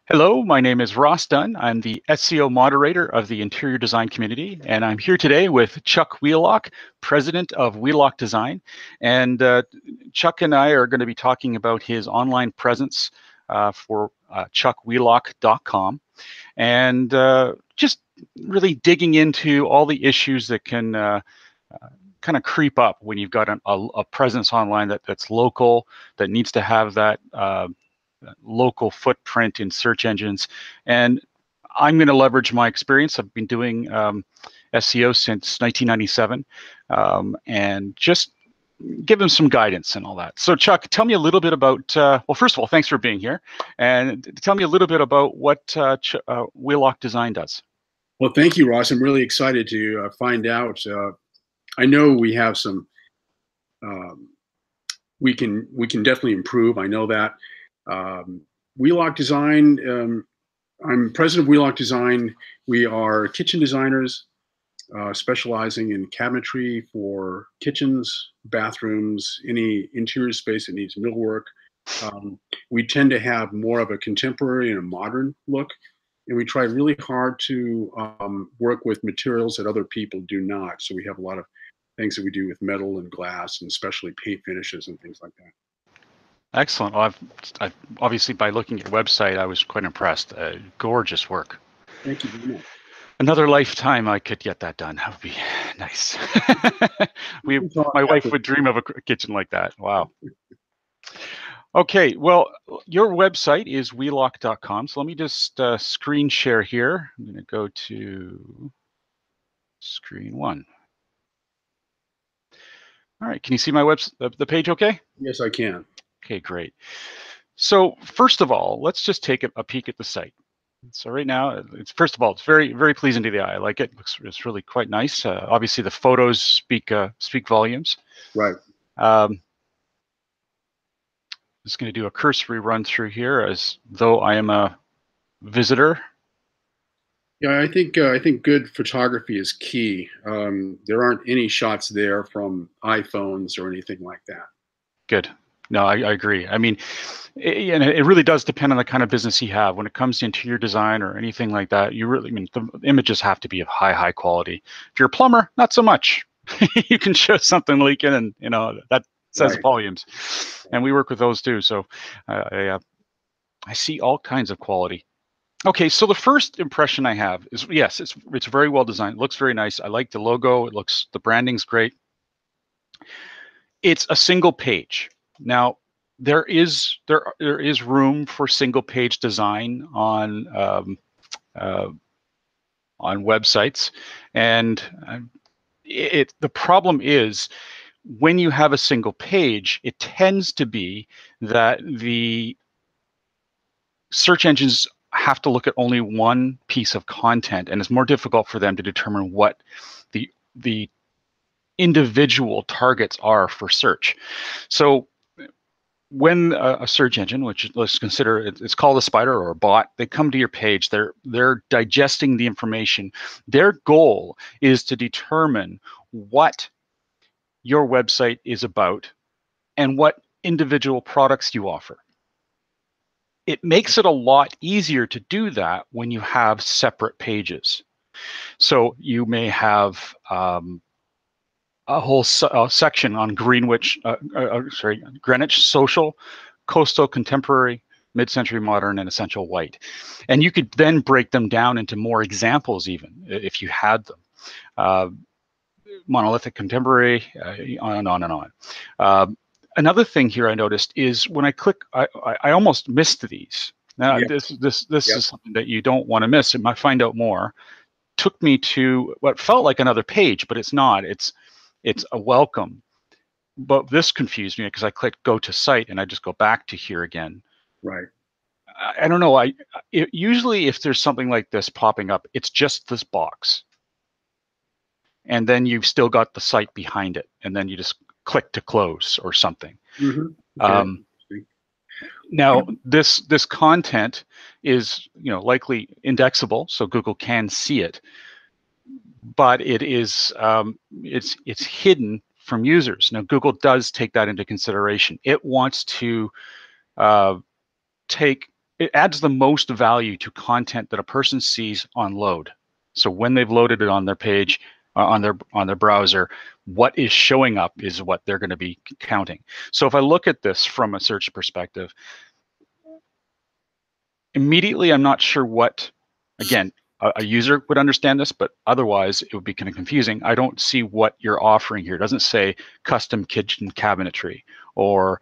Hello, my name is Ross Dunn. I'm the SEO moderator of the interior design community, and I'm here today with Chuck Wheelock, president of Wheelock Design. And Chuck and I are going to be talking about his online presence for chuckwheelock.com, and just really digging into all the issues that can kind of creep up when you've got a presence online that's local, that needs to have that local footprint in search engines. And I'm going to leverage my experience. I've been doing SEO since 1997, and just give them some guidance and all that. So Chuck, tell me a little bit about, well, first of all, thanks for being here. And tell me a little bit about what Wheelock Design does. Well, thank you, Ross. I'm really excited to find out. I know we have some, we can definitely improve. I know that. Wheelock Design, I'm president of Wheelock Design. We are kitchen designers specializing in cabinetry for kitchens, bathrooms, any interior space that needs millwork. We tend to have more of a contemporary and a modern look, and we try really hard to work with materials that other people do not. So we have a lot of things that we do with metal and glass, and especially paint finishes and things like that. Excellent. Well, I've obviously, by looking at your website, I was quite impressed. Gorgeous work. Thank you very much. Another lifetime, I could get that done. That would be nice. My wife would dream of a kitchen like that. Wow. Okay, well, your website is wheelock.com. So let me just screen share here. I'm going to go to screen one. All right, can you see my the page okay? Yes, I can. Okay, great. So first of all, let's just take a peek at the site. So right now, first of all, it's very, very pleasing to the eye. I like it. It's really quite nice. Obviously, the photos speak volumes. Right. Just going to do a cursory run through here as though I am a visitor. Yeah, I think good photography is key. There aren't any shots there from iPhones or anything like that. Good. No, I agree. I mean, it really does depend on the kind of business you have. When it comes to interior design or anything like that, the images have to be of high quality. If you're a plumber, not so much. You can show something leaking, and that says volumes. And we work with those too. So I see all kinds of quality. Okay, so the first impression I have is, yes, it's very well designed. It looks very nice. I like the logo. The branding's great. It's a single page. Now, there is room for single page design on websites, and the problem is when you have a single page, it tends to be that the search engines have to look at only one piece of content, and it's more difficult for them to determine what the individual targets are for search. So when a search engine, which let's consider it's called a spider or a bot, they come to your page, they're digesting the information. Their goal is to determine what your website is about and what individual products you offer. It makes it a lot easier to do that when you have separate pages. So you may have a whole section on Greenwich social, coastal, contemporary, mid-century modern, and essential white. And you could then break them down into more examples even, if you had them. Monolithic, contemporary, on and on and on. Another thing here I noticed is when I click, I almost missed these. Now, this is something that you don't want to miss. It might find out more. Took me to what felt like another page, but it's not. It's a welcome. But this confused me because I clicked go to site and I just go back to here again. Right. I don't know. Usually if there's something like this popping up, it's just this box. And then you've still got the site behind it. And then you just click to close or something. Mm-hmm. Okay. Now, this content is likely indexable, so Google can see it. But it is it's hidden from users. Now, Google does take that into consideration. It wants to take it adds the most value to content that a person sees on load. So when they've loaded it on their page, on their browser, what is showing up is what they're going to be counting. So if I look at this from a search perspective, immediately I'm not sure what, again, a user would understand this, but otherwise it would be kind of confusing. I don't see what you're offering here. It doesn't say custom kitchen cabinetry or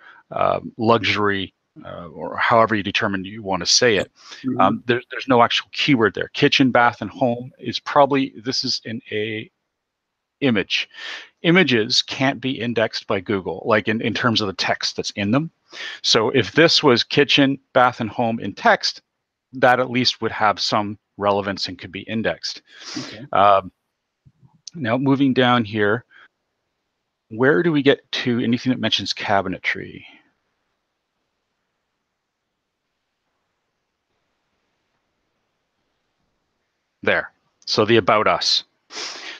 luxury, or however you determine you want to say it. Mm-hmm. There's no actual keyword there. Kitchen, bath, and home is probably, this is in a image. Images can't be indexed by Google, like in terms of the text that's in them. So if this was kitchen, bath, and home in text, that at least would have some relevance and could be indexed. Okay. Now moving down here, where do we get to anything that mentions cabinetry? There. So the About Us.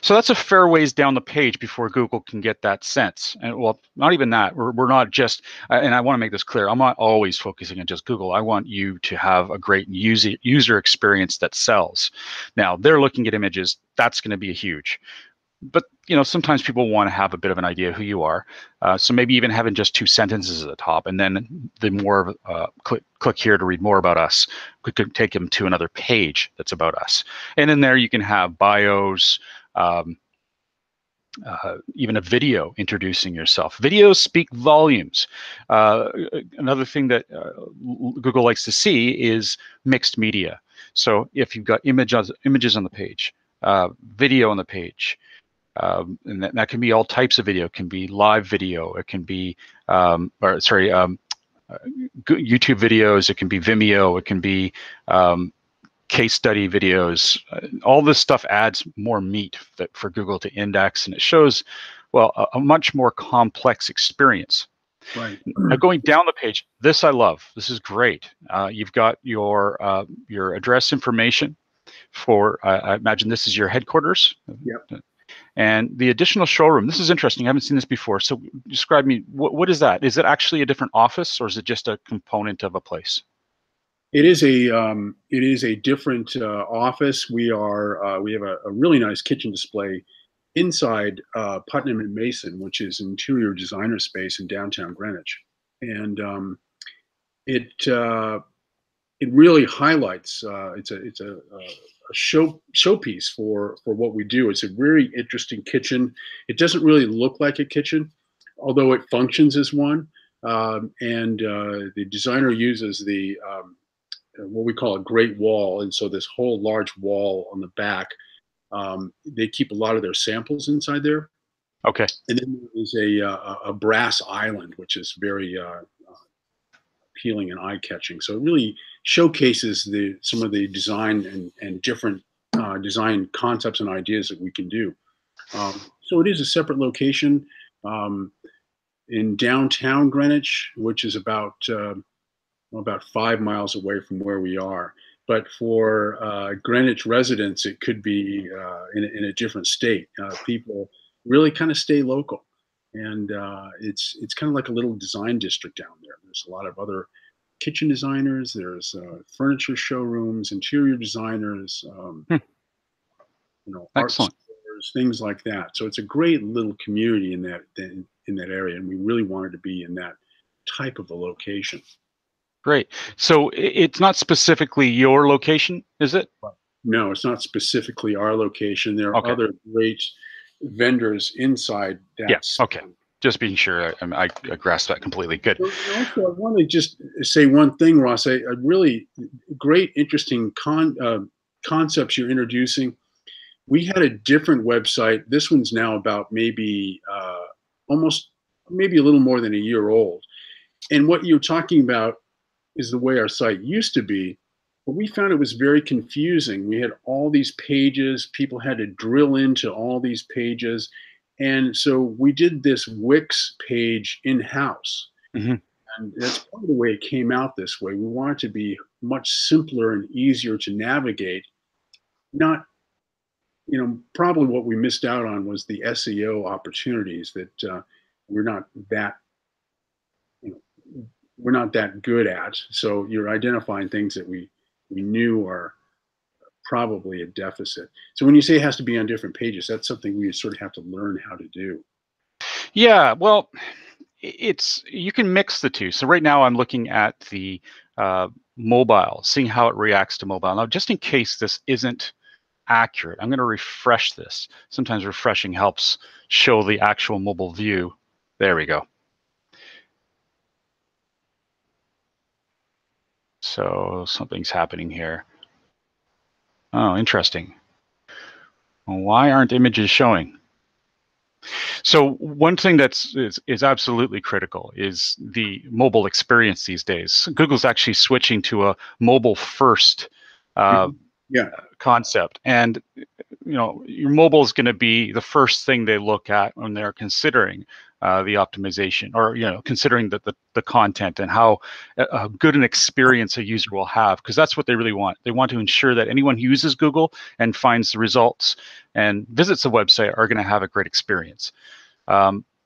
So that's a fair ways down the page before Google can get that sense. And well, not even that. We're not just, and I want to make this clear, I'm not always focusing on just Google. I want you to have a great user experience that sells. Now, they're looking at images. That's going to be a huge. But sometimes people want to have a bit of an idea who you are. So maybe even having just 2 sentences at the top, and then the more click here to read more about us could take them to another page that's about us. And in there you can have bios, even a video introducing yourself. Videos speak volumes. Another thing that Google likes to see is mixed media. So if you've got images on the page, video on the page, and that can be all types of video. It can be live video. It can be, YouTube videos. It can be Vimeo. It can be case study videos. All this stuff adds more meat for Google to index, and it shows, well, a much more complex experience. Right. Now going down the page, this I love. This is great. You've got your address information for, I imagine this is your headquarters. Yep. And the additional showroom, this is interesting. I haven't seen this before. So describe me, what is that? Is it actually a different office, or is it just a component of a place? It is a different office. We have a really nice kitchen display inside Putnam and Mason, which is interior designer space in downtown Greenwich, and it really highlights. It's a showpiece for what we do. It's a very interesting kitchen. It doesn't really look like a kitchen, although it functions as one. And the designer uses the what we call a great wall, and so this whole large wall on the back. They keep a lot of their samples inside there. Okay. And then there is a brass island, which is very appealing and eye-catching. So it really showcases some of the design and different design concepts and ideas that we can do. So it is a separate location in downtown Greenwich, which is about 5 miles away from where we are. But for Greenwich residents, it could be in a different state. People really kind of stay local, and it's kind of like a little design district down there. There's a lot of other kitchen designers. There's furniture showrooms, interior designers, art Excellent. stores, things like that. So it's a great little community in that area, and we really wanted to be in that type of a location. Great. So it's not specifically your location, is it? No, it's not specifically our location. There are Okay. other great vendors inside that. Yes. Okay. Just being sure I grasp that completely. Good. Also, I want to just say one thing, Ross. A really great, interesting concepts you're introducing. We had a different website. This one's now about maybe a little more than a year old. And what you're talking about is the way our site used to be, but we found it was very confusing. We had all these pages, people had to drill into all these pages. And so we did this Wix page in-house. Mm-hmm. And that's part of the way it came out this way. We wanted to be much simpler and easier to navigate. Not, probably what we missed out on was the SEO opportunities that we're not that we're not that good at. So you're identifying things that we knew are probably a deficit. So when you say it has to be on different pages, that's something we sort of have to learn how to do. Yeah, well, you can mix the two. So right now I'm looking at the mobile, seeing how it reacts to mobile. Now, just in case this isn't accurate, I'm going to refresh this. Sometimes refreshing helps show the actual mobile view. There we go. So something's happening here. Oh, interesting. Why aren't images showing? So one thing is absolutely critical is the mobile experience these days. Google's actually switching to a mobile first Yeah. concept, and your mobile is going to be the first thing they look at when they're considering the optimization, or considering the content and how good an experience a user will have, because that's what they really want. They want to ensure that anyone who uses Google and finds the results and visits the website are going to have a great experience.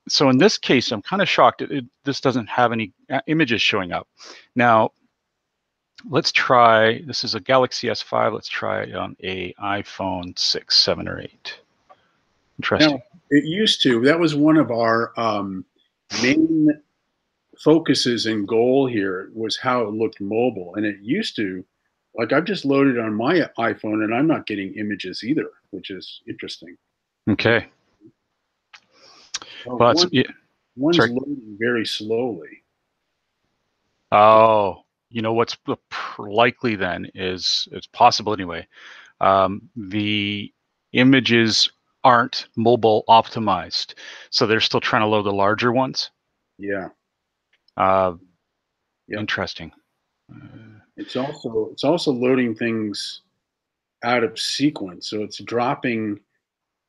So in this case, I'm kind of shocked this doesn't have any images showing up. Now, let's try, this is a Galaxy S5. Let's try it on a iPhone 6, 7, or 8. Interesting. Now, it used to, that was one of our main focuses and goal here, was how it looked mobile. And it used to, like, I've just loaded on my iPhone and I'm not getting images either, which is interesting. Okay. Well, Well, one's sorry. loading very slowly. Oh, what's likely then is, it's possible anyway, the images aren't mobile optimized, so they're still trying to load the larger ones. Yeah. Yep. Interesting. It's also loading things out of sequence, so it's dropping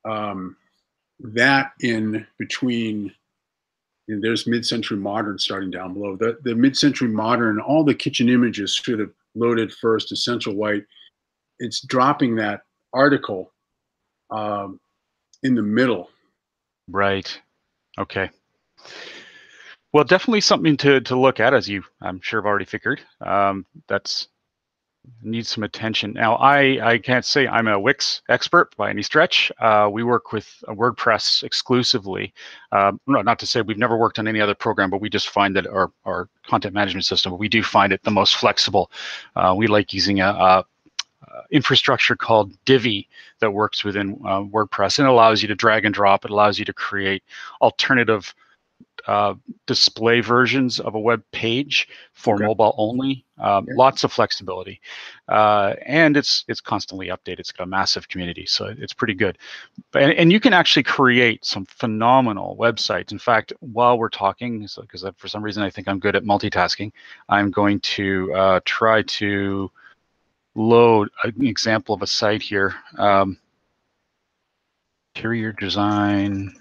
that in between. And there's mid-century modern starting down below. The mid-century modern, all the kitchen images should have loaded first, essential white. It's dropping that article in the middle. Right. Okay. Well, definitely something to look at, as I'm sure have already figured. That's needs some attention. Now, I can't say I'm a Wix expert by any stretch. We work with WordPress exclusively. Not to say we've never worked on any other program, but we just find that our content management system, we do find it the most flexible. We like using a infrastructure called Divi that works within WordPress, and allows you to drag and drop. It allows you to create alternative display versions of a web page for mobile only. Lots of flexibility, and it's constantly updated. It's got a massive community, so it's pretty good. And you can actually create some phenomenal websites. In fact, while we're talking, because for some reason I think I'm good at multitasking, I'm going to try to load an example of a site here. Interior design.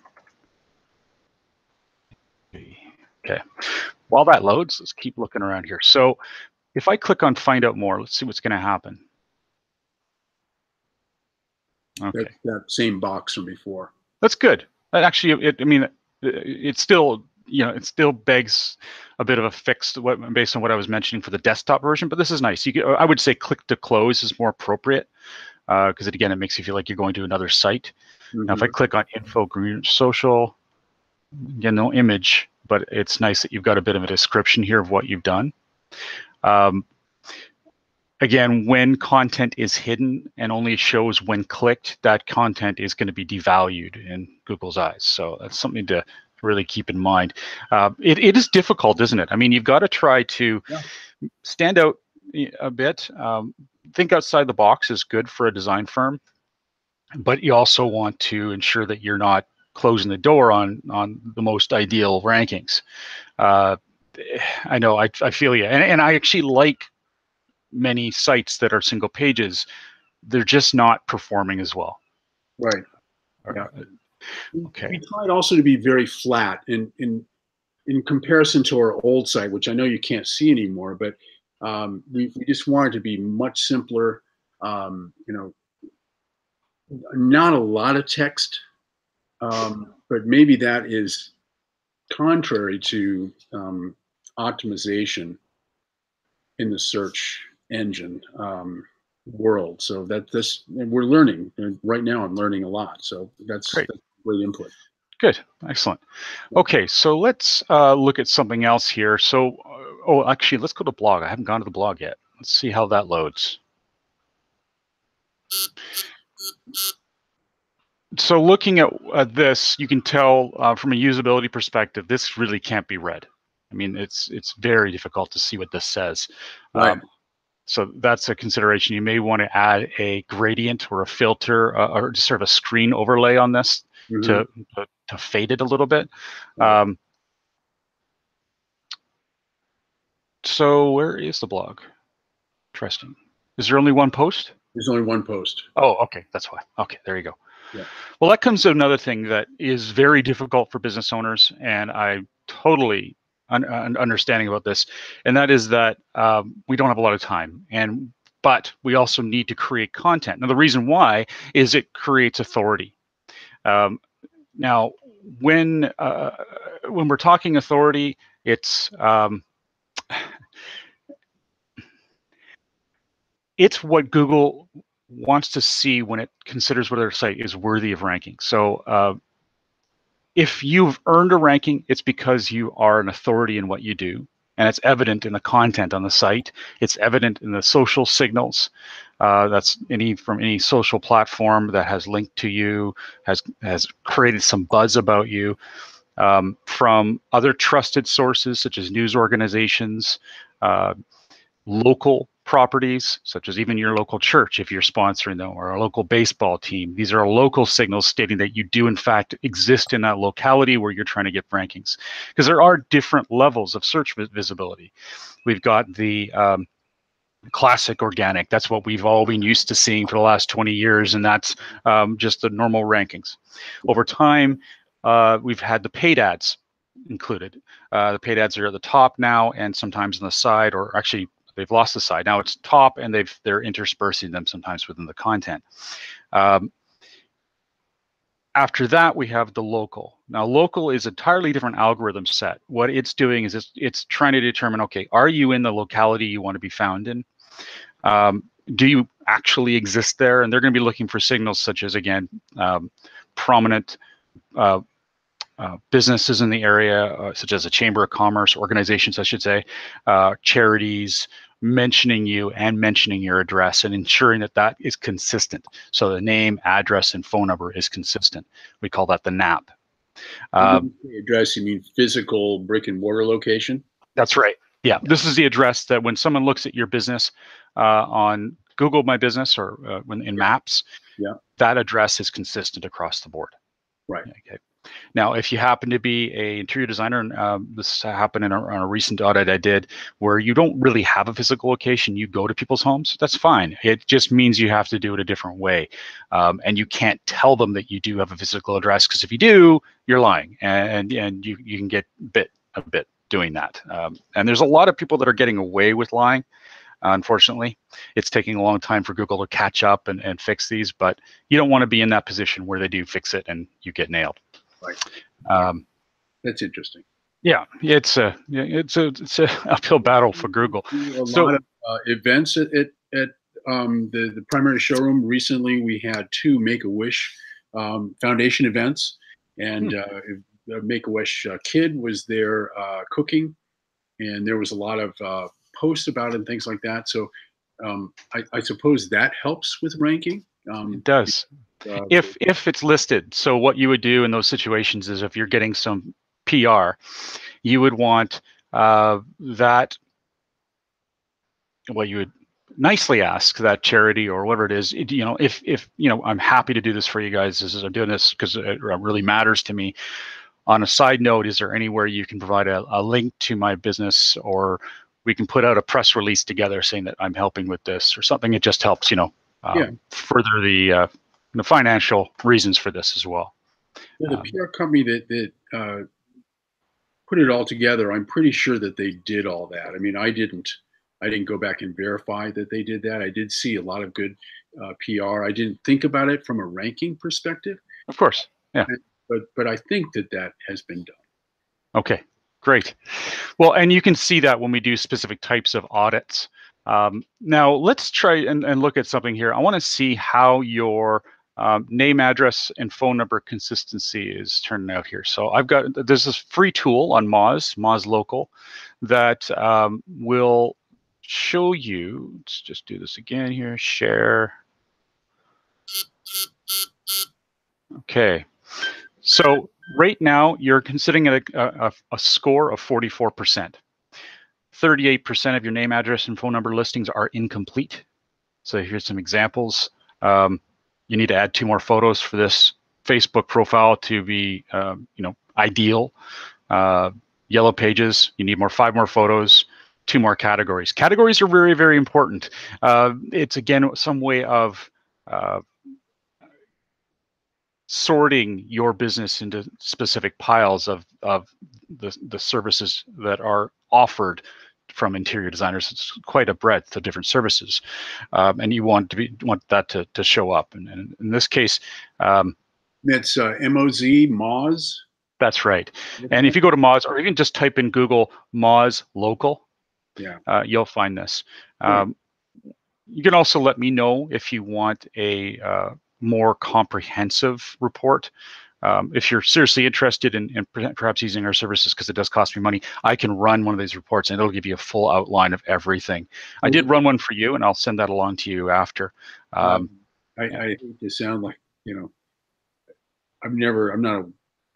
Okay. While that loads, let's keep looking around here. So if I click on find out more, let's see what's going to happen. Okay. That same box from before. That's good. That actually, it still, it still begs a bit of a fix based on what I was mentioning for the desktop version, but this is nice. I would say click to close is more appropriate, because again, it makes you feel like you're going to another site. Now, if I click on info, green social, again, no image, but it's nice that you've got a bit of a description here of what you've done. Again, when content is hidden and only shows when clicked, that content is going to be devalued in Google's eyes. So that's something to really keep in mind. It is difficult, isn't it? I mean, you've got to try to stand out a bit. Think outside the box is good for a design firm, but you also want to ensure that you're not closing the door on the most ideal rankings. I know, I feel you, and I actually like many sites that are single pages. They're just not performing as well. Right. Yeah. Okay. We tried also to be very flat in comparison to our old site, which I know you can't see anymore, but we just wanted to be much simpler. Not a lot of text, but maybe that is contrary to optimization in the search engine world. So and we're learning. And right now, I'm learning a lot. So Great. that's great input. Good. Excellent. Okay, so let's look at something else here. So, oh, actually, let's go to blog. I haven't gone to the blog yet. Let's see how that loads. So looking at this, you can tell from a usability perspective, this really can't be read. I mean, it's very difficult to see what this says. Right. So that's a consideration. You may want to add a gradient or a filter or just sort of a screen overlay on this Mm-hmm. to fade it a little bit. Right. So where is the blog? Interesting. Is there only one post? There's only one post. Oh, okay. That's why. Okay, there you go. Yeah. Well, that comes to another thing that is very difficult for business owners, and I totally understanding about this, and that is that we don't have a lot of time, but we also need to create content. Now, the reason why is it creates authority. Now, when we're talking authority, it's what Google wants to see when it considers whether a site is worthy of ranking. So if you've earned a ranking, it's because you are an authority in what you do. And it's evident in the content on the site. It's evident in the social signals. That's from any social platform that has linked to you, has created some buzz about you. From other trusted sources such as news organizations, local properties, such as even your local church, if you're sponsoring them, or a local baseball team. These are local signals stating that you do, in fact, exist in that locality where you're trying to get rankings. Because there are different levels of search visibility. We've got the classic organic. That's what we've all been used to seeing for the last 20 years, and that's just the normal rankings. Over time, we've had the paid ads included. The paid ads are at the top now, and sometimes on the side, or actually they've lost the side. Now it's top, and they're interspersing them sometimes within the content. After that, we have the local. Now, local is an entirely different algorithm set. What it's doing is it's trying to determine, okay, are you in the locality you want to be found in? Do you actually exist there? And they're going to be looking for signals such as, again, prominent businesses in the area, such as a chamber of commerce, organizations, I should say, charities, mentioning you and mentioning your address and ensuring that that is consistent. So the name, address, and phone number is consistent. We call that the NAP. Address, you mean physical brick and mortar location? That's right. Yeah, this is the address that when someone looks at your business on Google My Business or when in Maps, that address is consistent across the board. Right. Okay. Now, if you happen to be an interior designer, and this happened on a recent audit I did, where you don't really have a physical location, you go to people's homes, that's fine. It just means you have to do it a different way. And you can't tell them that you do have a physical address, because if you do, you're lying, and you can get bit a bit doing that. And there's a lot of people that are getting away with lying. Unfortunately, it's taking a long time for Google to catch up and fix these, but you don't want to be in that position where they do fix it and you get nailed. Right. That's interesting. Yeah, it's a uphill battle for Google. A lot of events at the primary showroom. Recently, we had 2 Make-A-Wish Foundation events, and Make-A-Wish kid was there cooking, and there was a lot of posts about it and things like that. So I suppose that helps with ranking. It does. If it's listed. So what you would do in those situations is, if you're getting some PR, you would want that, well, you would nicely ask that charity or whatever it is, if I'm happy to do this for you guys, I'm doing this because it really matters to me. On a side note, is there anywhere you can provide a link to my business, or we can put out a press release together saying that I'm helping with this or something? It just helps, further the financial reasons for this as well. The PR company that put it all together, I'm pretty sure that they did all that. I mean, I didn't go back and verify that they did that. I did see a lot of good PR. I didn't think about it from a ranking perspective. Of course, yeah. But I think that has been done. Okay, Great. Well, and you can see that when we do specific types of audits. Now, let's try and look at something here. I want to see how your name, address, and phone number consistency is turning out here. So there's this free tool on Moz Local, that will show you. Let's just do this again here. Share. Okay. So right now, you're considering a score of 44%. 38% of your name, address, and phone number listings are incomplete. So here's some examples. You need to add 2 more photos for this Facebook profile to be, ideal. Yellow pages, you need 5 more photos, 2 more categories. Categories are very, very important. It's, again, some way of sorting your business into specific piles of the services that are offered from interior designers. It's quite a breadth of different services, and you want that to show up. And in this case, that's M-O-Z, Moz. That's right. And if you go to Moz, or even just type in Google Moz Local, you'll find this. You can also let me know if you want a more comprehensive report. If you're seriously interested in perhaps using our services, because it does cost me money, I can run one of these reports and it'll give you a full outline of everything. I did run one for you, and I'll send that along to you after. I hate to sound like, I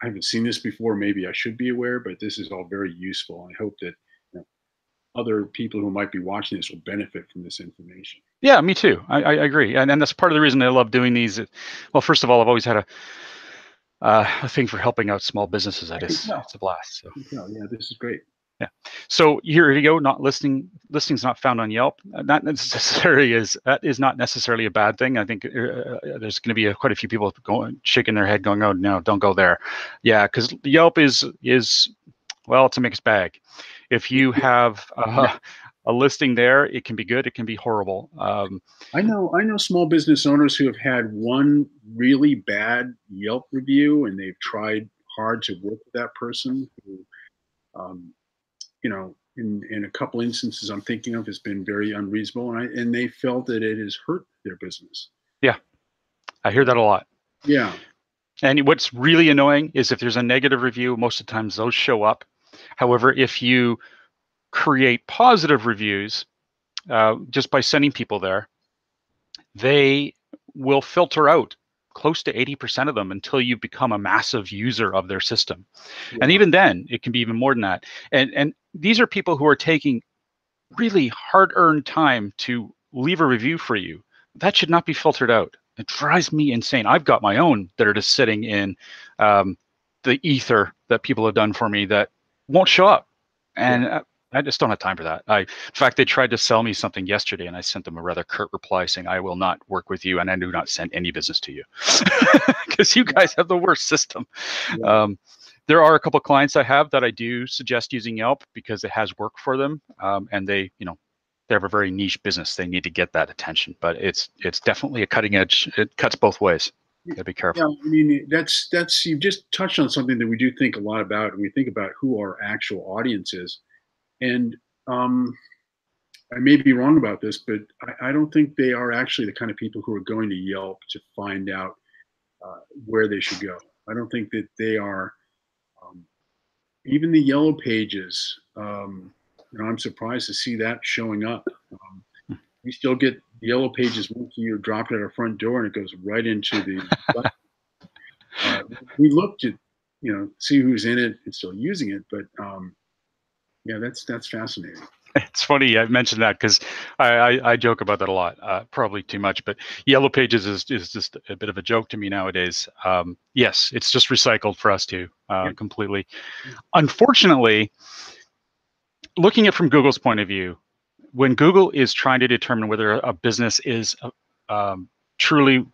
haven't seen this before. Maybe I should be aware, but this is all very useful. I hope that other people who might be watching this will benefit from this information. Yeah, me too. I agree, and that's part of the reason I love doing these. Well, first of all, I've always had a thing for helping out small businesses. It's a blast. So. Yeah, this is great. Yeah. So here you go. Listings not found on Yelp. That is not necessarily a bad thing. I think there's going to be quite a few people shaking their head, going, "Oh no, don't go there." Yeah, because Yelp is well, it's a mixed bag. If you have a listing there, it can be good, it can be horrible. I know small business owners who have had one really bad Yelp review, and they've tried hard to work with that person who, in a couple instances I'm thinking of, has been very unreasonable, and they felt that it has hurt their business. Yeah, I hear that a lot. Yeah. And what's really annoying is if there's a negative review, most of the times those show up. However, if you create positive reviews, just by sending people there, they will filter out close to 80% of them until you become a massive user of their system. Yeah. And even then, it can be even more than that. And these are people who are taking really hard-earned time to leave a review for you. That should not be filtered out. It drives me insane. I've got my own that are just sitting in the ether that people have done for me that won't show up. And I just don't have time for that. In fact, they tried to sell me something yesterday, and I sent them a rather curt reply saying, "I will not work with you, and I do not send any business to you," because you guys have the worst system. Yeah. There are a couple of clients I have that I do suggest using Yelp because it has worked for them, and they have a very niche business. They need to get that attention, but it's definitely a cutting edge. It cuts both ways. You gotta be careful. Yeah, I mean, that's you've just touched on something that we do think a lot about, and we think about who our actual audience is. And I may be wrong about this, but I don't think they are actually the kind of people who are going to Yelp to find out where they should go. I don't think that they are, even the yellow pages, I'm surprised to see that showing up. We still get yellow pages once you're dropped at our front door, and it goes right into the we looked at, see who's in it and still using it, but yeah, that's fascinating. It's funny I mentioned that because I joke about that a lot, probably too much, but Yellow Pages is just a bit of a joke to me nowadays. Yes, it's just recycled for us too, completely. Unfortunately, looking at it from Google's point of view, when Google is trying to determine whether a business is truly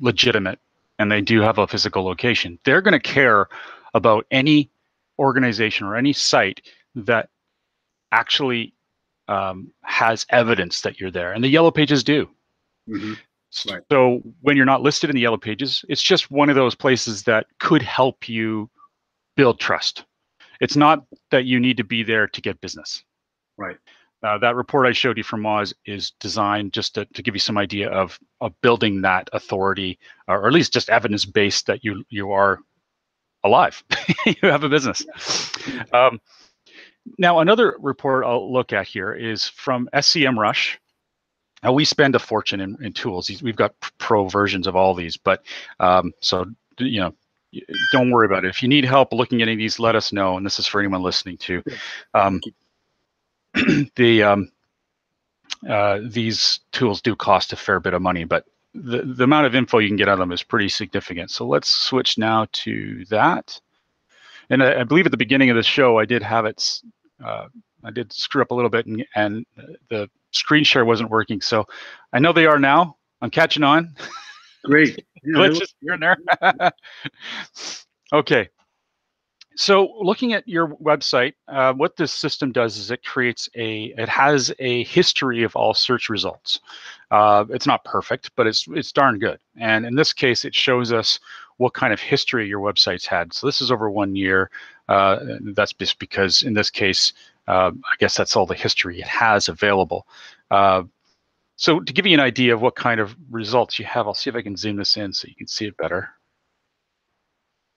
legitimate and they do have a physical location, they're going to care about any organization or any site that actually has evidence that you're there, and the Yellow Pages do. Mm-hmm. Right. So when you're not listed in the Yellow Pages, it's just one of those places that could help you build trust. It's not that you need to be there to get business. Right. That report I showed you from Moz is designed just to give you some idea of building that authority, or at least just evidence-based that you are alive, you have a business. Now, another report I'll look at here is from SEMrush. Now, we spend a fortune in tools. We've got pro versions of all these, but so don't worry about it. If you need help looking at any of these, let us know. And this is for anyone listening too. These tools do cost a fair bit of money, but the amount of info you can get out of them is pretty significant. So let's switch now to that. And I believe at the beginning of the show, I did have it. I did screw up a little bit, and the screen share wasn't working. So I know they are now. I'm catching on. Great. Yeah, glitches here and there. Okay. So looking at your website, what this system does is it has a history of all search results. It's not perfect, but it's darn good. And in this case, it shows us what kind of history your website's had. So this is over 1 year. That's just because in this case, I guess that's all the history it has available. So to give you an idea of what kind of results you have, I'll see if I can zoom this in so you can see it better.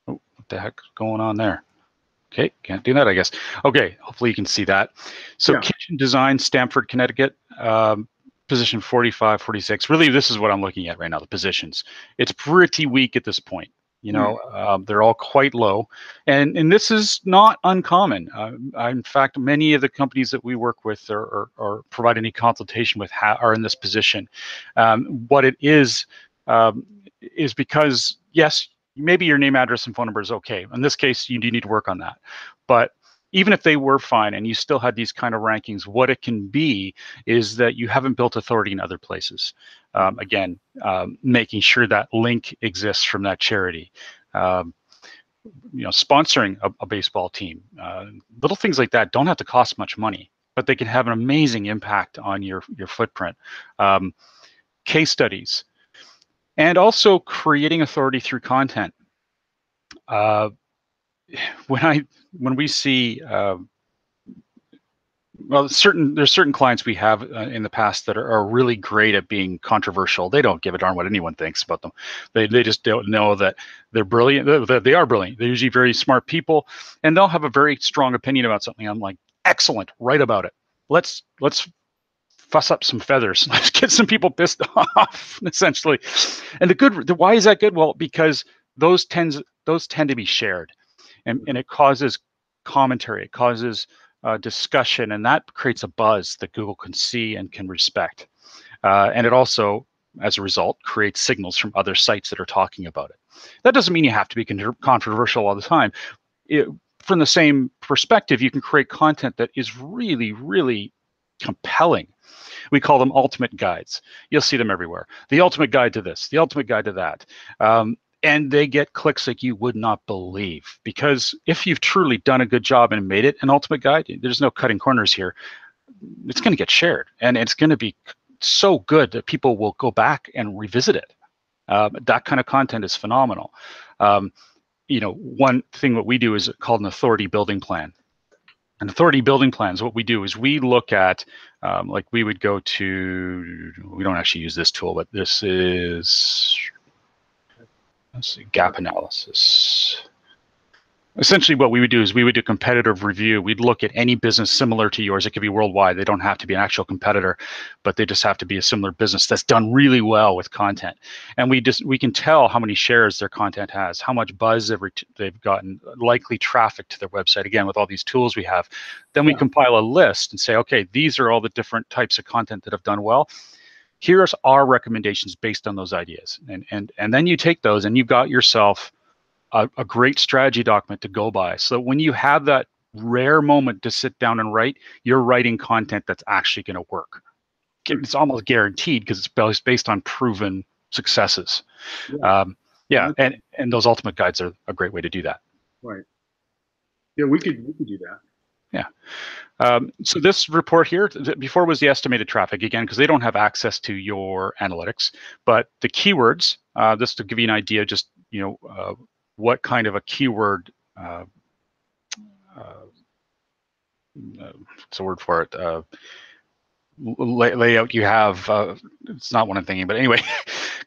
Oh, what the heck's going on there? Okay, can't do that, I guess. Okay, hopefully you can see that. So yeah. Kitchen design, Stamford, Connecticut, position 45, 46. Really, this is what I'm looking at right now, the positions. It's pretty weak at this point. They're all quite low. And this is not uncommon. In fact, many of the companies that we work with or provide any consultation with are in this position. What it is because, yes, maybe your name, address, and phone number is okay. In this case, you do need to work on that. But even if they were fine and you still had these kind of rankings, what it can be is that you haven't built authority in other places. Again, making sure that link exists from that charity. Sponsoring a baseball team. Little things like that don't have to cost much money, but they can have an amazing impact on your footprint. Case studies. And also creating authority through content. When we see, there's certain clients we have in the past that are really great at being controversial. They don't give a darn what anyone thinks about them. They just don't know that they're brilliant. They are brilliant. They're usually very smart people, and they'll have a very strong opinion about something. I'm like, excellent, write about it. Let's fuss up some feathers. Let's get some people pissed off, essentially. And why is that good? Well, because those tend to be shared, and it causes commentary. It causes discussion, and that creates a buzz that Google can see and can respect. And it also, as a result, creates signals from other sites that are talking about it. That doesn't mean you have to be controversial all the time. From the same perspective, you can create content that is really, really compelling. We call them ultimate guides. You'll see them everywhere. The ultimate guide to this, the ultimate guide to that. And they get clicks like you would not believe, because if you've truly done a good job and made it an ultimate guide, there's no cutting corners here. It's going to get shared, and it's going to be so good that people will go back and revisit it. That kind of content is phenomenal. One thing what we do is called an authority building plan. An authority building plans, what we do is we look at, like we would go to, we don't actually use this tool, but this is, let's see, gap analysis. Essentially what we would do is we would do competitive review. We'd look at any business similar to yours. It could be worldwide. They don't have to be an actual competitor, but they just have to be a similar business that's done really well with content. And we can tell how many shares their content has, how much buzz they've gotten, likely traffic to their website. Again, with all these tools we have, then we compile a list and say, okay, these are all the different types of content that have done well. Here's our recommendations based on those ideas. And then you take those and you've got yourself a great strategy document to go by. So when you have that rare moment to sit down and write, you're writing content that's actually going to work. It's almost guaranteed because it's based on proven successes. And those ultimate guides are a great way to do that. Right. Yeah, we could do that. Yeah. So this report here, before was the estimated traffic, again, because they don't have access to your analytics, but the keywords, just to give you an idea, just, what kind of a keyword what's the word for it? Layout you have. It's not what I'm thinking, but anyway,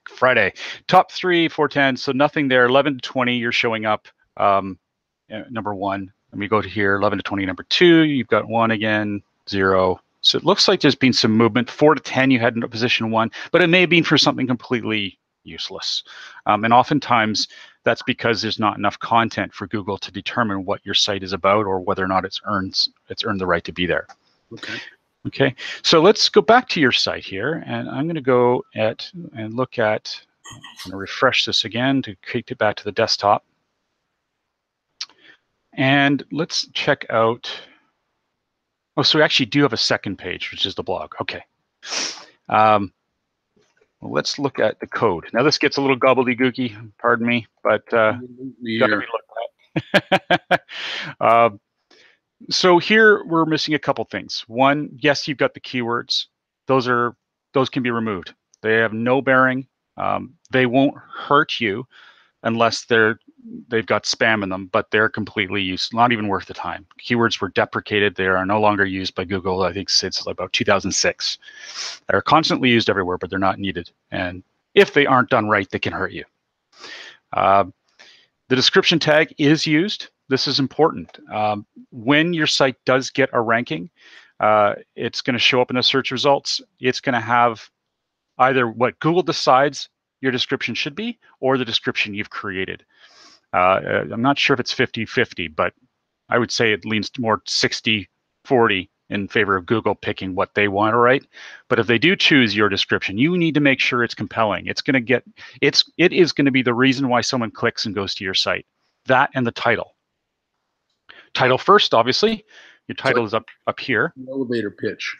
Friday, top 3, 4, 10. So nothing there. 11 to 20, you're showing up. Number 1. Let me go to here. 11 to 20, number 2. You've got 1 again, 0. So it looks like there's been some movement. 4 to 10, you had in position 1, but it may have been for something completely useless. And oftentimes that's because there's not enough content for Google to determine what your site is about or whether or not it's earned the right to be there. Okay. Okay, so let's go back to your site here, and I'm going to go and look at. I'm going to refresh this again to take it back to the desktop, and let's check out. Oh, so we actually do have a second page, which is the blog. Okay. Well, let's look at the code. Now this gets a little gobbledygooky, pardon me, but got to be looked at. So here we're missing a couple things. One, yes, you've got the keywords. Those can be removed. They have no bearing. They won't hurt you unless they've got spam in them, but they're completely useless, not even worth the time. Keywords were deprecated. They are no longer used by Google. I think since about 2006. They're constantly used everywhere, but they're not needed. And if they aren't done right, they can hurt you. The description tag is used. This is important. When your site does get a ranking, it's going to show up in the search results. It's going to have either what Google decides your description should be or the description you've created. I'm not sure if it's 50-50, but I would say it leans more 60-40 in favor of Google picking what they want to write. But if they do choose your description, you need to make sure it's compelling. It is going to be the reason why someone clicks and goes to your site. That and the title. Title first, obviously. Your title is up here. Elevator pitch.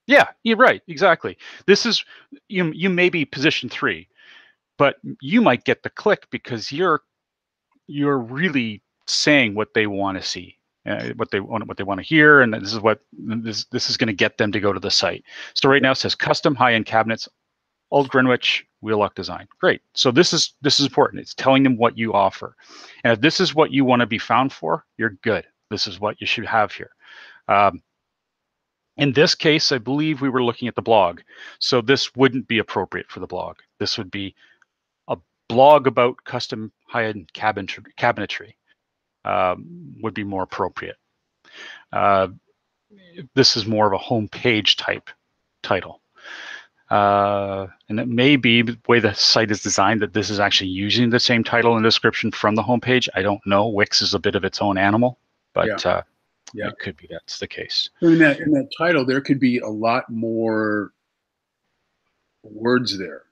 Yeah, you're right. Exactly. This is you may be position 3, but you might get the click because you're really saying what they want to see, what they want to hear, and this is going to get them to go to the site. So right now it says custom high-end cabinets, Old Greenwich Wheelock design. Great. So this is important. It's telling them what you offer, and if this is what you want to be found for, you're good. This is what you should have here. In this case, I believe we were looking at the blog, so this wouldn't be appropriate for the blog. This would be a blog about custom high-end cabinetry. Would be more appropriate. This is more of a homepage type title. And it may be the way the site is designed that this is actually using the same title and description from the homepage. I don't know. Wix is a bit of its own animal, but it could be that's the case. In that title, there could be a lot more words there.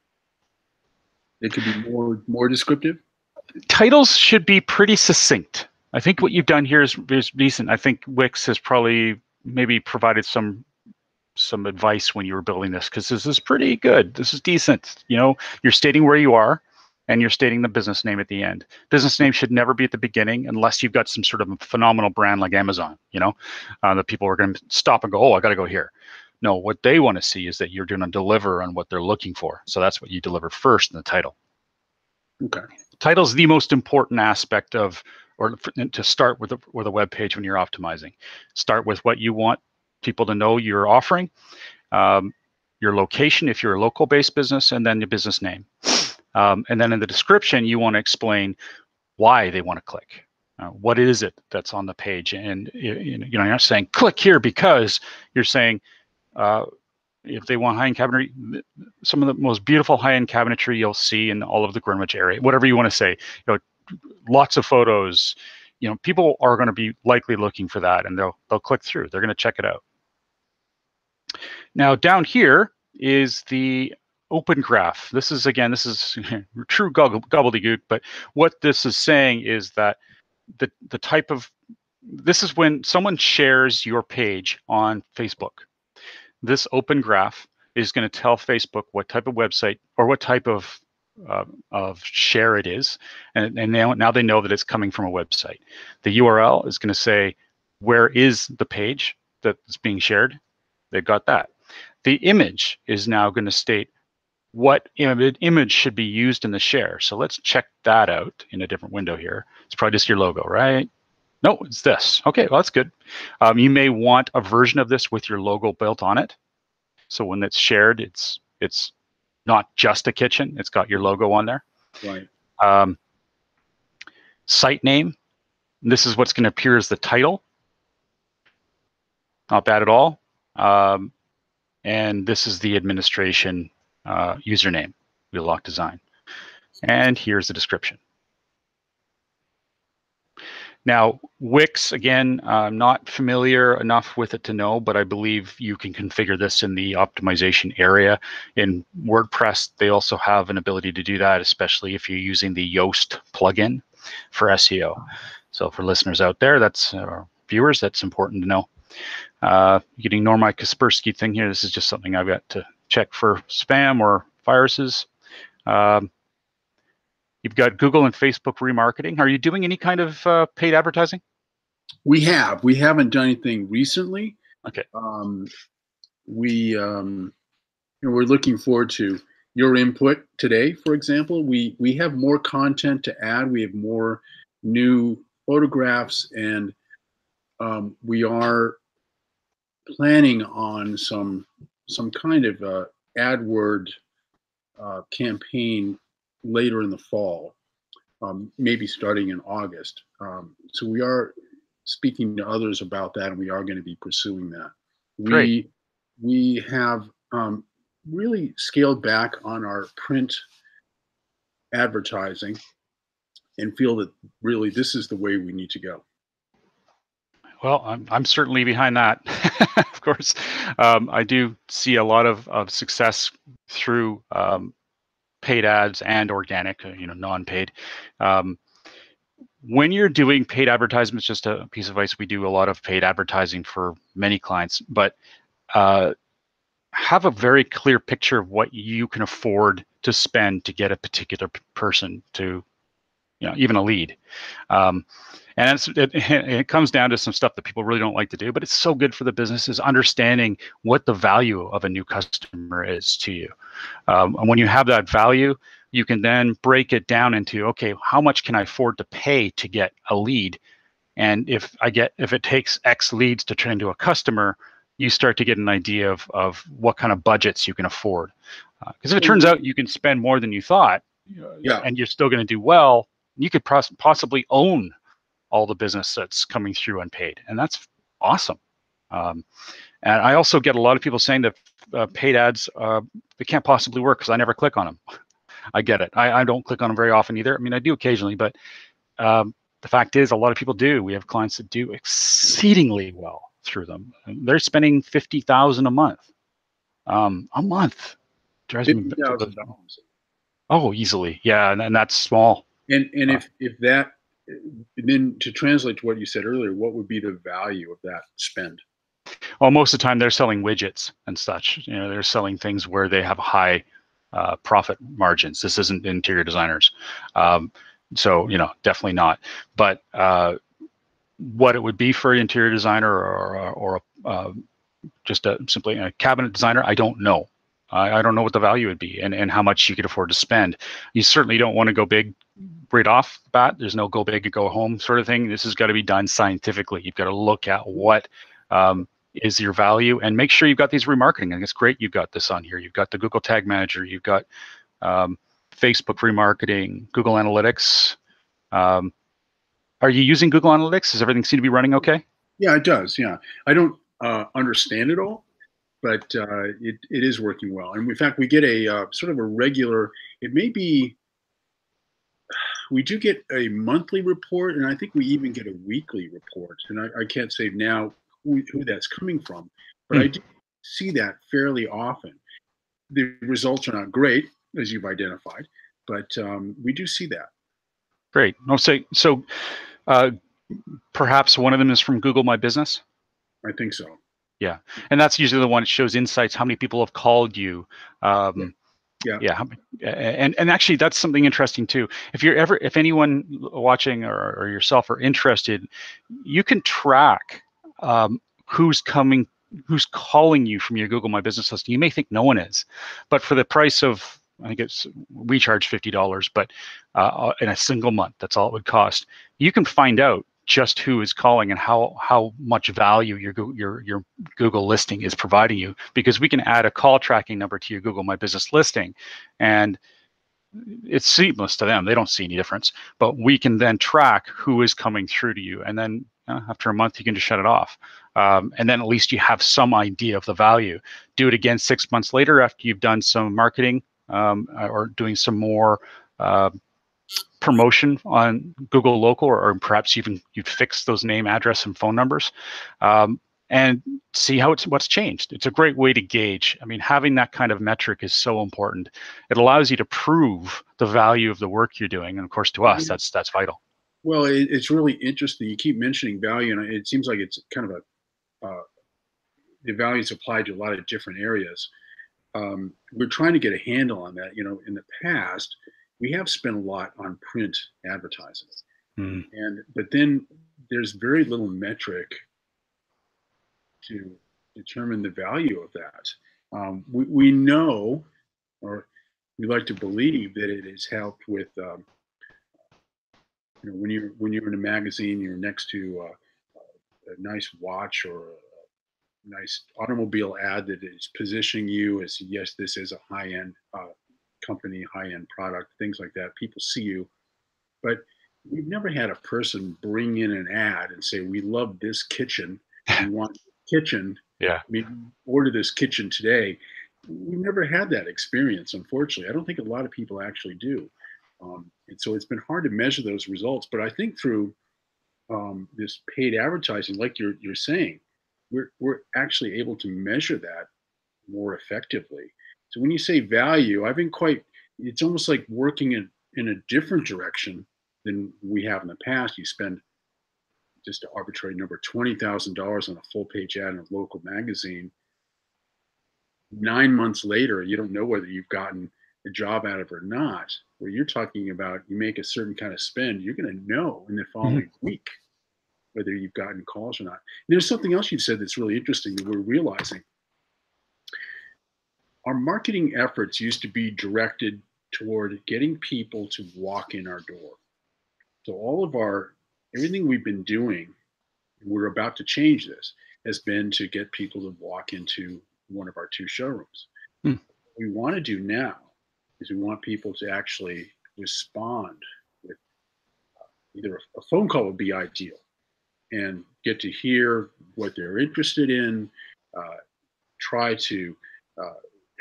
It could be more descriptive. Titles should be pretty succinct. I think what you've done here is decent. I think Wix has probably maybe provided some advice when you were building this, because this is pretty good. This is decent. You're stating where you are, and you're stating the business name at the end. Business name should never be at the beginning unless you've got some sort of a phenomenal brand like Amazon. That people are going to stop and go, oh, I got to go here. No, what they want to see is that you're going to deliver on what they're looking for. So that's what you deliver first in the title. Okay. Title is the most important aspect of, or to start with a web page when you're optimizing. Start with what you want people to know you're offering, your location if you're a local-based business, and then the business name. And then in the description, you want to explain why they want to click. What is it that's on the page? And you're not saying click here because, you're saying if they want high-end cabinetry, some of the most beautiful high-end cabinetry you'll see in all of the Greenwich area, whatever you want to say. Lots of photos. People are going to be likely looking for that, and they'll click through. They're going to check it out. Now down here is the open graph. This is true gobbledygook, but what this is saying is that the type of, this is when someone shares your page on Facebook. This open graph is going to tell Facebook what type of website or what type of share it is, and now they know that it's coming from a website. The URL is going to say where is the page that's being shared. They've got that. The image is now going to state what image should be used in the share. So let's check that out in a different window here. It's probably just your logo, right? No, it's this. Okay, well, that's good. You may want a version of this with your logo built on it. So when it's shared, it's not just a kitchen. It's got your logo on there. Right. Site name. This is what's going to appear as the title. Not bad at all. And this is the administration username, Wheelock Design. And here's the description. Now, Wix, again, I'm not familiar enough with it to know, but I believe you can configure this in the optimization area. In WordPress, they also have an ability to do that, especially if you're using the Yoast plugin for SEO. So for listeners out there, that's viewers, that's important to know. You can ignore my Kaspersky thing here. This is just something I've got to check for spam or viruses. You've got Google and Facebook remarketing. Are you doing any kind of paid advertising? We haven't done anything recently. Okay. We're looking forward to your input today. For example, we have more content to add. We have more new photographs, and we are planning on some kind of AdWord campaign later in the fall, maybe starting in August. So we are speaking to others about that, and we are going to be pursuing that. Great. We have really scaled back on our print advertising and feel that really this is the way we need to go. Well, I'm certainly behind that. Of course, I do see a lot of success through paid ads and organic, non-paid. When you're doing paid advertisements, just a piece of advice, we do a lot of paid advertising for many clients, but have a very clear picture of what you can afford to spend to get a particular person to, even a lead. And it comes down to some stuff that people really don't like to do, but it's so good for the business, is understanding what the value of a new customer is to you. And when you have that value, you can then break it down into, okay, how much can I afford to pay to get a lead? And if it takes X leads to turn into a customer, you start to get an idea of what kind of budgets you can afford. Because if it turns out you can spend more than you thought, and you're still going to do well, you could possibly own all the business that's coming through unpaid, and that's awesome. And I also get a lot of people saying that paid ads they can't possibly work because I never click on them. I get it. I don't click on them very often either. I mean, I do occasionally, but the fact is, a lot of people do. We have clients that do exceedingly well through them. They're spending $50,000 a month. A month drives me. $50,000. Oh, easily, yeah, and that's small. And if that, then to translate to what you said earlier, what would be the value of that spend? Well, most of the time they're selling widgets and such. They're selling things where they have high profit margins. This isn't interior designers, so definitely not. But what it would be for an interior designer or just simply a cabinet designer, I don't know. I don't know what the value would be and how much you could afford to spend. You certainly don't want to go big right off the bat. There's no go big and go home sort of thing. This has got to be done scientifically. You've got to look at what is your value and make sure you've got these remarketing. And it's great you've got this on here. You've got the Google Tag Manager. You've got Facebook remarketing, Google Analytics. Are you using Google Analytics? Does everything seem to be running okay? Yeah, it does. Yeah, I don't understand it all, but it is working well. And in fact, we get a sort of a regular, it may be, we do get a monthly report, and I think we even get a weekly report. And I can't say now who that's coming from, but I do see that fairly often. The results are not great, as you've identified, but we do see that. Great. So perhaps one of them is from Google My Business? I think so. Yeah, and that's usually the one that shows insights, how many people have called you. Yeah, and actually that's something interesting too. If anyone watching or yourself are interested, you can track who's calling you from your Google My Business list. You may think no one is, but for the price of, I think we charge $50, but in a single month, that's all it would cost. You can find out just who is calling and how much value your Google listing is providing you, because we can add a call tracking number to your Google My Business listing, and it's seamless to them. They don't see any difference, but we can then track who is coming through to you, and then after a month you can just shut it off, and then at least you have some idea of the value. Do it again 6 months later after you've done some marketing, or doing some more promotion on Google Local, or perhaps even you've fixed those name, address, and phone numbers, and see what's changed. It's a great way to gauge. I mean, having that kind of metric is so important. It allows you to prove the value of the work you're doing, and of course, to us, that's vital. Well, it's really interesting. You keep mentioning value, and it seems like it's kind of the value is applied to a lot of different areas. We're trying to get a handle on that. In the past, we have spent a lot on print advertising, but then there's very little metric to determine the value of that. We know, or we like to believe, that it has helped with when you're in a magazine, you're next to a nice watch or a nice automobile ad that is positioning you as, yes, this is a high-end company, high-end product, things like that. People see you, but we've never had a person bring in an ad and say, we love this kitchen, we want kitchen, order this kitchen today. We've never had that experience, unfortunately. I don't think a lot of people actually do. And so it's been hard to measure those results. But I think through this paid advertising, like you're saying, we're actually able to measure that more effectively. So when you say value, it's almost like working in a different direction than we have in the past. You spend, just an arbitrary number, $20,000 on a full page ad in a local magazine. 9 months later, you don't know whether you've gotten a job out of it or not. Where you're talking about, you make a certain kind of spend, you're going to know in the following week whether you've gotten calls or not. And there's something else you said that's really interesting that we're realizing. Our marketing efforts used to be directed toward getting people to walk in our door. So everything we've been doing, and we're about to change this, has been to get people to walk into one of our 2 showrooms. What we want to do now is we want people to actually respond with either a phone call would be ideal, and get to hear what they're interested in, try to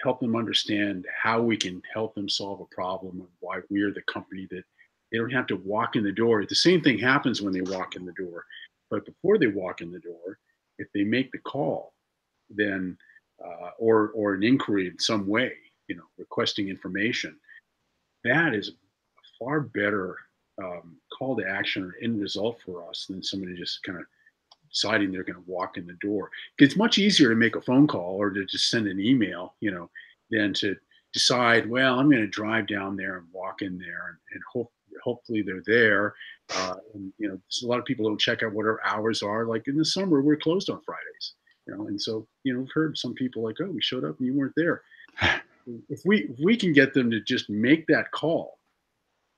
help them understand how we can help them solve a problem, and why we're the company that they don't have to walk in the door. The same thing happens when they walk in the door, but before they walk in the door, if they make the call, then or an inquiry in some way, requesting information, that is a far better call to action or end result for us than somebody just kind of deciding they're going to walk in the door. It's much easier to make a phone call or to just send an email, than to decide, well, I'm going to drive down there and walk in there and hopefully they're there. And a lot of people don't check out what our hours are. Like in the summer, we're closed on Fridays. And so we've heard some people like, oh, we showed up and you weren't there. If we can get them to just make that call,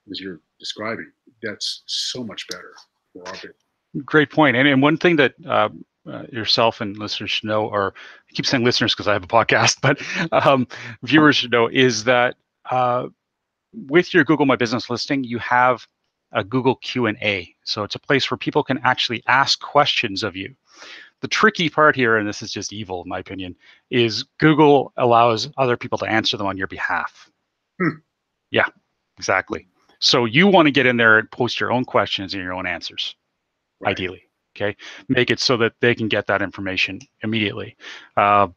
as you're describing, that's so much better for our business. Great point. And one thing that yourself and listeners should know, or I keep saying listeners because I have a podcast, but viewers should know, is that with your Google My Business listing, you have a Google Q&A. So it's a place where people can actually ask questions of you. The tricky part here, and this is just evil in my opinion, is Google allows other people to answer them on your behalf. Yeah, exactly. So you want to get in there and post your own questions and your own answers, ideally. Okay, make it so that they can get that information immediately. And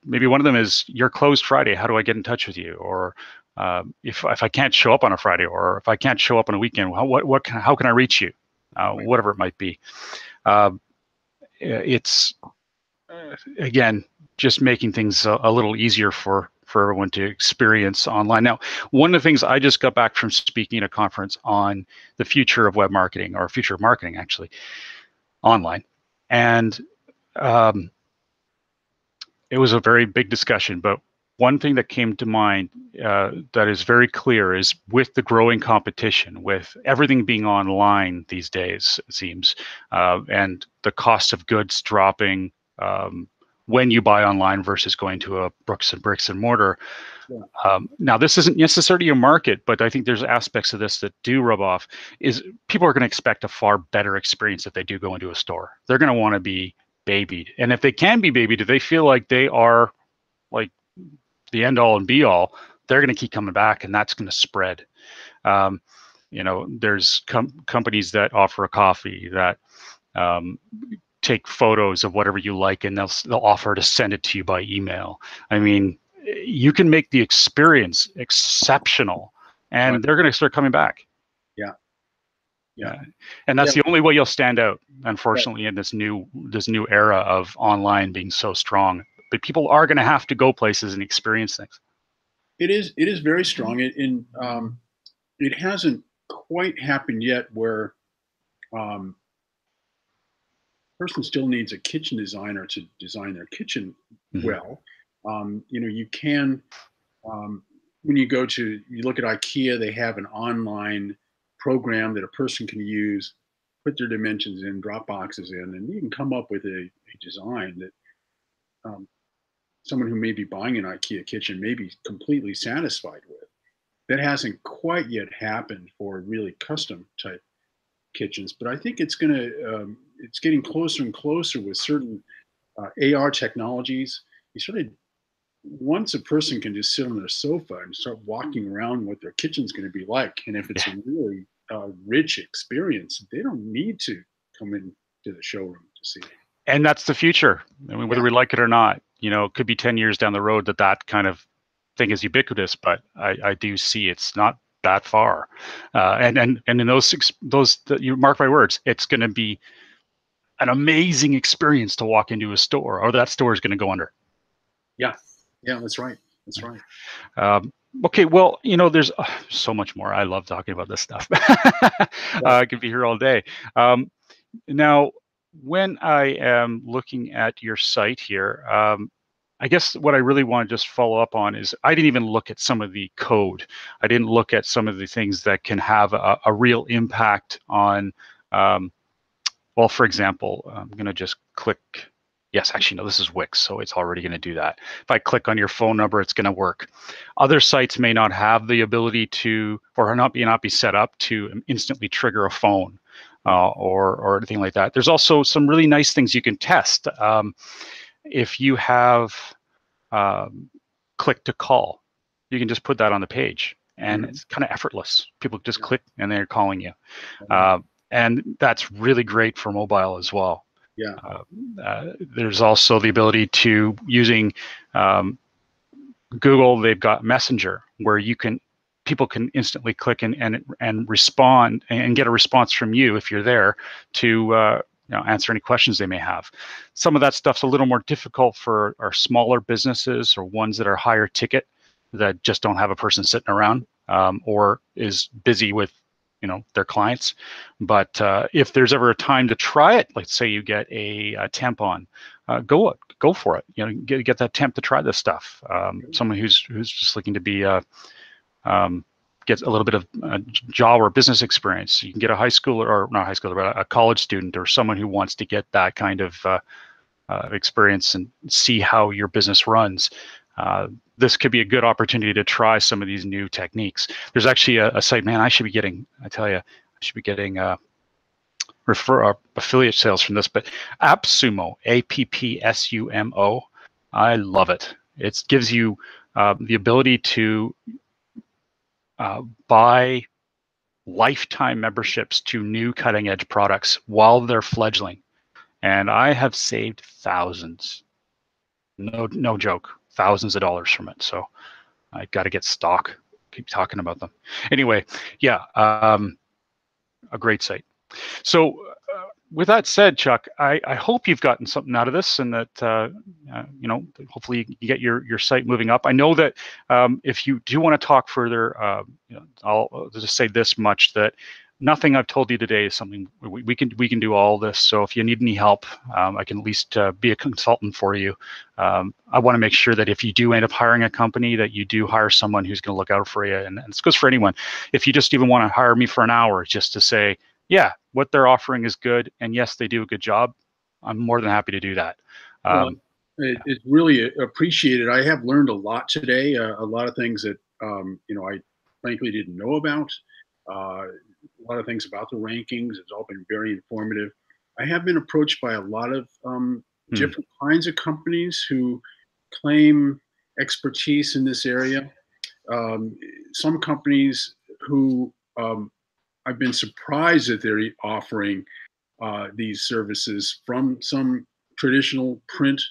maybe one of them is, you're closed Friday. How do I get in touch with you? Or if I can't show up on a Friday, or if I can't show up on a weekend, how can I reach you? Whatever it might be. It's again just making things a little easier for everyone to experience online. Now, one of the things, I just got back from speaking at a conference on the future of web marketing, or future of marketing actually, online, and it was a very big discussion. But one thing that came to mind that is very clear is with the growing competition, with everything being online these days, it seems, and the cost of goods dropping when you buy online versus going to a bricks and mortar. Yeah. Now, this isn't necessarily a market, but I think there's aspects of this that do rub off. Is people are going to expect a far better experience if they do go into a store. They're going to want to be babied, and if they can be babied, do they feel like they are like the end all and be all, they're going to keep coming back, and that's going to spread. Um, there's companies that offer a coffee that take photos of whatever you like, and they'll offer to send it to you by email. I mean, you can make the experience exceptional, and Right. they're going to start coming back. Yeah. And that's Yeah. the only way you'll stand out, Right. unfortunately, in this new era of online being so strong. But people are going to have to go places and experience things. It is very strong. It hasn't quite happened yet where person still needs a kitchen designer to design their kitchen well. You can when you look at IKEA, they have an online program that a person can use, put their dimensions in, drop boxes in, and you can come up with a design that um, someone who may be buying an IKEA kitchen may be completely satisfied with. That hasn't quite yet happened for really custom type kitchens, but I think it's getting closer and closer with certain AR technologies. You sort of once a person can just sit on their sofa and start walking around what their kitchen's going to be like, and if it's a really rich experience, they don't need to come into the showroom to see it. And that's the future. I mean, whether we like it or not, it could be 10 years down the road that kind of thing is ubiquitous, but I do see it's not that far. And in those you mark my words, it's going to be an amazing experience to walk into a store, or that store is going to go under. Yeah, that's right. That's right. Okay, well, there's so much more. I love talking about this stuff. I could be here all day. Now, when I am looking at your site here, I guess what I really want to just follow up on is I didn't even look at some of the code. I didn't look at some of the things that can have a real impact on, well, for example, I'm going to just click. Yes, actually, no, this is Wix, so it's already going to do that. If I click on your phone number, it's going to work. Other sites may not have the ability to, or not be set up to instantly trigger a phone or anything like that. There's also some really nice things you can test. If you have click to call, you can just put that on the page, and it's kind of effortless. People just click, and they're calling you. And that's really great for mobile as well. Yeah. There's also the ability to using Google. They've got Messenger where people can instantly click and respond and get a response from you if you're there to answer any questions they may have. Some of that stuff's a little more difficult for our smaller businesses or ones that are higher ticket that just don't have a person sitting around or is busy with their clients. But if there's ever a time to try it, let's say you get a temp on, go for it. Get that temp to try this stuff. Someone who's just looking to be get a little bit of job or business experience. You can get a high schooler, or not high schooler, but a college student or someone who wants to get that kind of experience and see how your business runs. This could be a good opportunity to try some of these new techniques. There's actually a site, man, I should be getting affiliate sales from this, but AppSumo, AppSumo. I love it. It gives you the ability to buy lifetime memberships to new cutting edge products while they're fledgling. And I have saved thousands. No joke. Thousands of dollars from it. So I got to get stock. Keep talking about them. Anyway, yeah, a great site. So with that said, Chuck, I hope you've gotten something out of this, and that hopefully you get your site moving up. I know that if you do want to talk further, I'll just say this much, that nothing I've told you today is something we can do all this. So if you need any help, I can at least be a consultant for you. I want to make sure that if you do end up hiring a company, that you do hire someone who's going to look out for you. And this goes for anyone. If you just even want to hire me for an hour just to say, yeah, what they're offering is good, and yes, they do a good job, I'm more than happy to do that. Well, it's really appreciated. I have learned a lot today, a lot of things that I frankly didn't know about. A lot of things about the rankings. It's all been very informative. I have been approached by a lot of different kinds of companies who claim expertise in this area. Some companies who I've been surprised that they're offering these services from some traditional print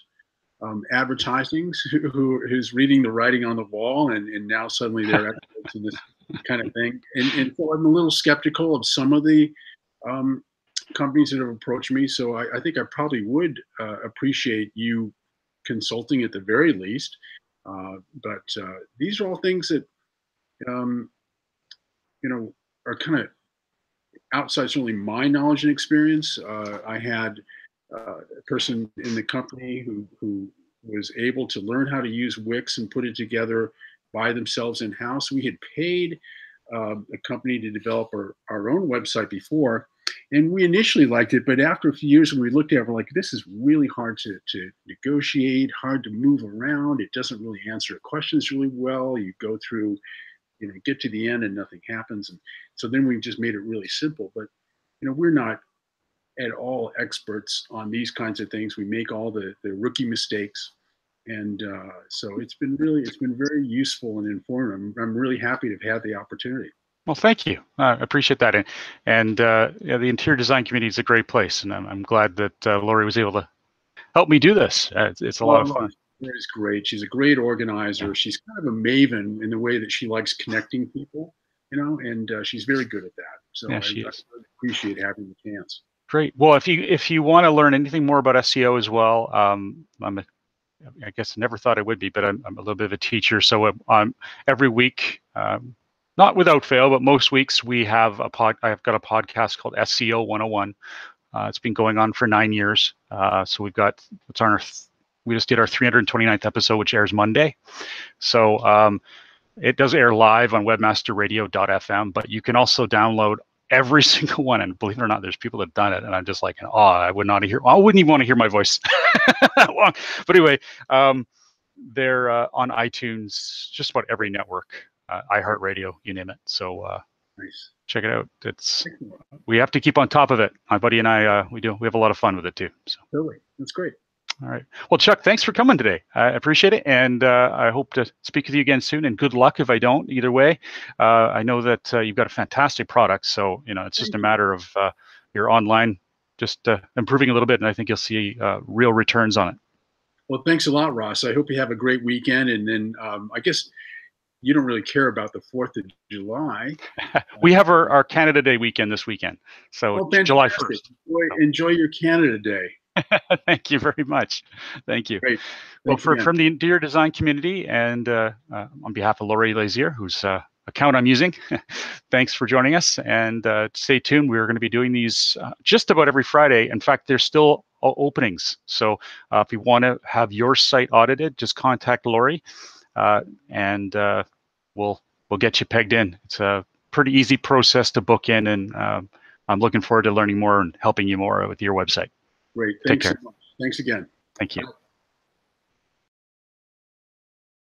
advertising who's reading the writing on the wall, and now suddenly they're experts in this kind of thing. And so I'm a little skeptical of some of the companies that have approached me. So I think I probably would appreciate you consulting at the very least. But these are all things that um, are kind of outside certainly my knowledge and experience. I had a person in the company who was able to learn how to use Wix and put it together by themselves in house. We had paid a company to develop our own website before, and we initially liked it, but after a few years when we looked at it, we're like, this is really hard to negotiate, hard to move around. It doesn't really answer questions really well. You go through, get to the end and nothing happens. And so then we just made it really simple. But we're not at all experts on these kinds of things. We make all the rookie mistakes, and so it's been very useful and informative. I'm really happy to have had the opportunity. Well, thank you. I appreciate that. And yeah, the interior design community is a great place, and I'm glad that Lori was able to help me do this. It's a lot of fun. Lori's great. She's a great organizer. She's kind of a maven in the way that she likes connecting people, and she's very good at that. So Yeah, I really appreciate having the chance. Great. Well, if you want to learn anything more about SEO as well, I guess I never thought I would be, but I'm a little bit of a teacher. So every week, not without fail, but most weeks I've got a podcast called SEO 101. It's been going on for 9 years. So we just did our 329th episode, which airs Monday. So it does air live on webmasterradio.fm, but you can also download every single one. And believe it or not, there's people that have done it, and I'm just like, oh, I wouldn't even want to hear my voice that long. But anyway, they're on iTunes, just about every network, iHeartRadio, you name it. So nice. Check it out. We have to keep on top of it. My buddy and I, we have a lot of fun with it too. So totally, that's great. All right. Well, Chuck, thanks for coming today. I appreciate it, and I hope to speak with you again soon. And good luck if I don't. Either way, I know that you've got a fantastic product. So it's just a matter of your online just improving a little bit, and I think you'll see real returns on it. Well, thanks a lot, Ross. I hope you have a great weekend, and then I guess you don't really care about the 4th of July. We have our Canada Day weekend this weekend. So July 1st. Enjoy your Canada Day. Thank you very much. Thank you. Great. Well, from the interior design community and on behalf of Lori Lazier, whose account I'm using, thanks for joining us. And stay tuned. We're going to be doing these just about every Friday. In fact, there's still openings. So if you want to have your site audited, just contact Lori. And we'll get you pegged in. It's a pretty easy process to book in, and I'm looking forward to learning more and helping you more with your website. Great. Thanks so much. Thanks again. Thank you.